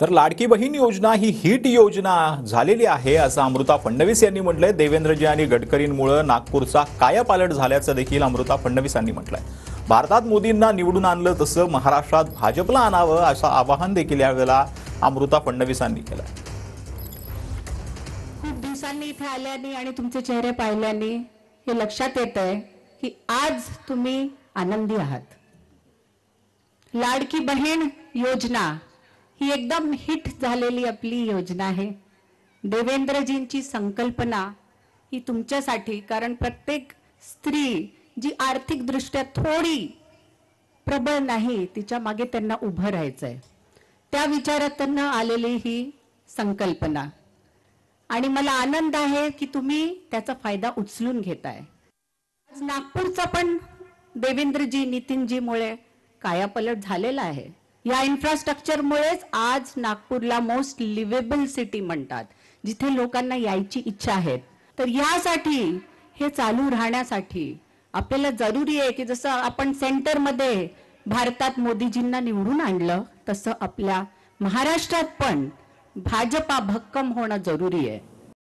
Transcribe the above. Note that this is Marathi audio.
तर लाडकी बहीण योजना ही हिट योजना झालेली आहे असं अमृता फडणवीस यांनी म्हटलंय। देवेंद्रजी आणि गडकरींमुळे नागपूरचा कायापालट झाल्याचं देखील अमृता फडणवीस यांनी म्हटलंय। भारतात मोदींना निवडून आणलं तसं महाराष्ट्रात भाजपला आणावं असं आवाहन देखील यावेळेला अमृता फडणवीसांनी केलं। खूप दिवसांनी इथे आल्याने आणि तुमचे चेहरे पाहिल्याने हे लक्षात येतंय की आज तुम्ही आनंदी आहात। लाडकी बहीण योजना ही एकदम हिट झालेली आपली योजना आहे। देवेंद्रजींची संकल्पना ही तुमच्यासाठी, कारण प्रत्येक स्त्री जी आर्थिक दृष्ट्या थोडी प्रबळ नाही तिच्या मागे त्यांना उभं राहायचंय, त्या विचारातून आलेली ही संकल्पना आणि मला आनंद आहे की तुम्ही त्याचा फायदा उचलून घेताय। आज नागपूरचा पण देवेंद्रजी नितीनजीमुळे कायापालट झालेला आहे। या इन्फ्रास्ट्रक्चरमुळेच आज नागपूरला मोस्ट लिव्हेबल सिटी म्हणतात, जिथे लोकांना यायची इच्छा आहे। तर यासाठी हे चालू राहण्यासाठी आपल्याला जरुरी आहे की जसं आपण सेंटरमध्ये भारतात मोदीजींना निवडून आणलं तसं आपल्या महाराष्ट्रात पण भाजपा भक्कम होणं जरुरी आहे।